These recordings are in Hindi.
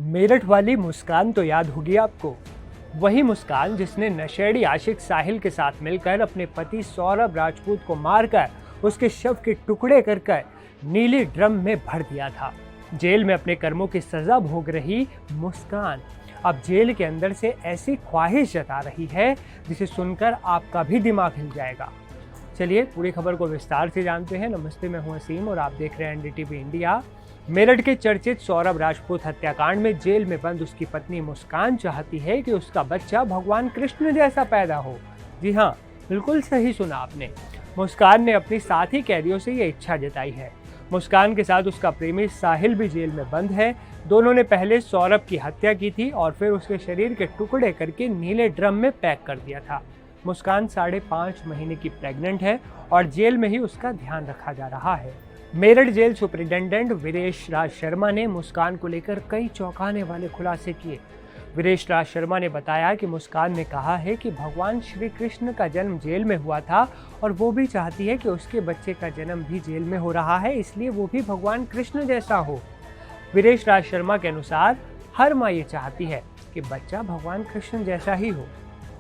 मेरठ वाली मुस्कान तो याद होगी आपको। वही मुस्कान जिसने नशेड़ी आशिक साहिल के साथ मिलकर अपने पति सौरभ राजपूत को मारकर उसके शव के टुकड़े कर नीले ड्रम में भर दिया था। जेल में अपने कर्मों की सजा भोग रही मुस्कान अब जेल के अंदर से ऐसी ख्वाहिश जता रही है जिसे सुनकर आपका भी दिमाग हिल जाएगा। चलिए पूरी खबर को विस्तार से जानते हैं। नमस्ते, मैं हूं असीम और आप देख रहे हैं एनडीटीवी इंडिया। मेरठ के चर्चित सौरभ राजपूत हत्याकांड में जेल में बंद उसकी पत्नी मुस्कान चाहती है कि उसका बच्चा भगवान कृष्ण जैसा पैदा हो। जी हाँ, बिल्कुल सही सुना आपने। मुस्कान ने अपनी साथी कैदियों से ये इच्छा जताई है। मुस्कान के साथ उसका प्रेमी साहिल भी जेल में बंद है। दोनों ने पहले सौरभ की हत्या की थी और फिर उसके शरीर के टुकड़े करके नीले ड्रम में पैक कर दिया था। मुस्कान 5.5 महीने की प्रेग्नेंट है और जेल में ही उसका ध्यान रखा जा रहा है। मेरठ जेल सुपरिटेंडेंट वीरेश राज शर्मा ने मुस्कान को लेकर कई चौंकाने वाले खुलासे किए। वीरेश राज शर्मा ने बताया कि मुस्कान ने कहा है कि भगवान श्री कृष्ण का जन्म जेल में हुआ था और वो भी चाहती है कि उसके बच्चे का जन्म भी जेल में हो रहा है, इसलिए वो भी भगवान कृष्ण जैसा हो। वीरेश राज शर्मा के अनुसार हर माँ ये चाहती है कि बच्चा भगवान कृष्ण जैसा ही हो।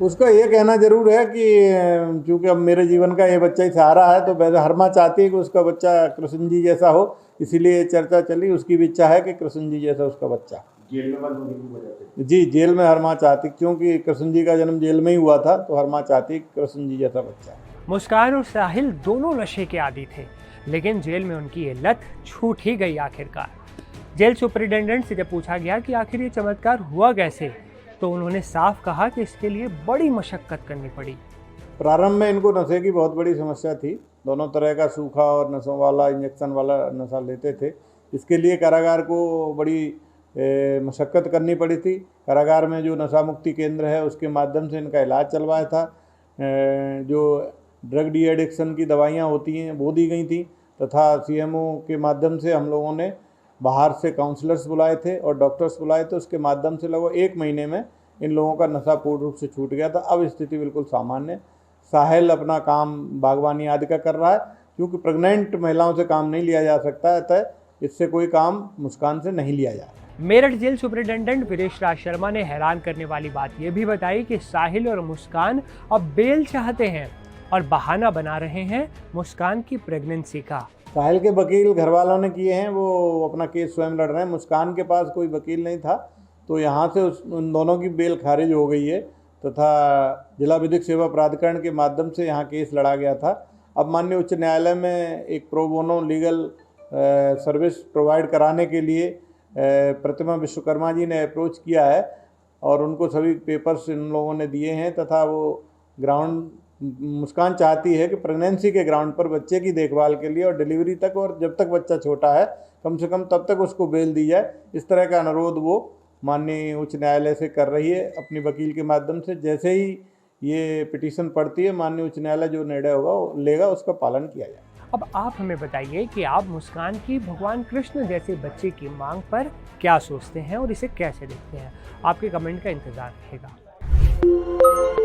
उसका ये कहना जरूर है कि चूँकि अब मेरे जीवन का ये बच्चा ही सहारा है, तो वैसे हर माँ चाहती है कि उसका बच्चा कृष्ण जी जैसा हो, इसीलिए चर्चा चली। उसकी भी इच्छा है कि कृष्ण जी जैसा उसका बच्चा। जेल में बंद होने की वजह से जी, जेल में हर माँ चाहती, क्योंकि कृष्ण जी का जन्म जेल में ही हुआ था, तो हर माँ चाहती कृष्ण जी जैसा बच्चा। मुस्कान और साहिल दोनों नशे के आदी थे, लेकिन जेल में उनकी ये लत छूट ही गई आखिरकार। जेल सुपरिटेंडेंट से जब पूछा गया कि आखिर ये चमत्कार हुआ कैसे, तो उन्होंने साफ कहा कि इसके लिए बड़ी मशक्कत करनी पड़ी। प्रारंभ में इनको नशे की बहुत बड़ी समस्या थी। दोनों तरह का सूखा और नशों वाला, इंजेक्शन वाला नशा लेते थे। इसके लिए कारागार को बड़ी मशक्कत करनी पड़ी थी। कारागार में जो नशा मुक्ति केंद्र है उसके माध्यम से इनका इलाज चलवाया था। जो ड्रग डी एडिक्शन की दवाइयाँ होती हैं वो दी गई थी, तथा सीएमओ के माध्यम से हम लोगों ने बाहर से काउंसलर्स बुलाए थे और डॉक्टर्स बुलाए थे। उसके माध्यम से लगभग 1 महीने में इन लोगों का नशा पूर्ण रूप से छूट गया था। अब स्थिति बिल्कुल सामान्य। साहिल अपना काम बागवानी आदि का कर रहा है, क्योंकि प्रेग्नेंट महिलाओं से काम नहीं लिया जा सकता है, अतः इससे कोई काम मुस्कान से नहीं लिया जा रहा। मेरठ जेल सुपरिटेंडेंट वीरेश राज शर्मा ने हैरान करने वाली बात यह भी बताई कि साहिल और मुस्कान अब बेल चाहते हैं और बहाना बना रहे हैं मुस्कान की प्रेगनेंसी का। साहिल के वकील घर वालों ने किए हैं, वो अपना केस स्वयं लड़ रहे हैं। मुस्कान के पास कोई वकील नहीं था, तो यहाँ से उन दोनों की बेल खारिज हो गई है, तथा जिला विधिक सेवा प्राधिकरण के माध्यम से यहाँ केस लड़ा गया था। अब माननीय उच्च न्यायालय में एक pro bono legal service provide कराने के लिए प्रतिमा विश्वकर्मा जी ने अप्रोच किया है और उनको सभी पेपर्स इन लोगों ने दिए हैं, तथा वो ग्राउंड मुस्कान चाहती है कि प्रेगनेंसी के ग्राउंड पर बच्चे की देखभाल के लिए और डिलीवरी तक, और जब तक बच्चा छोटा है कम से कम तब तक उसको बेल दी जाए। इस तरह का अनुरोध वो माननीय उच्च न्यायालय से कर रही है अपनी वकील के माध्यम से। जैसे ही ये पिटीशन पड़ती है, माननीय उच्च न्यायालय जो निर्णय होगा वो लेगा, उसका पालन किया जाए। अब आप हमें बताइए कि आप मुस्कान की भगवान कृष्ण जैसे बच्चे की मांग पर क्या सोचते हैं और इसे कैसे देखते हैं। आपके कमेंट का इंतजार रहेगा।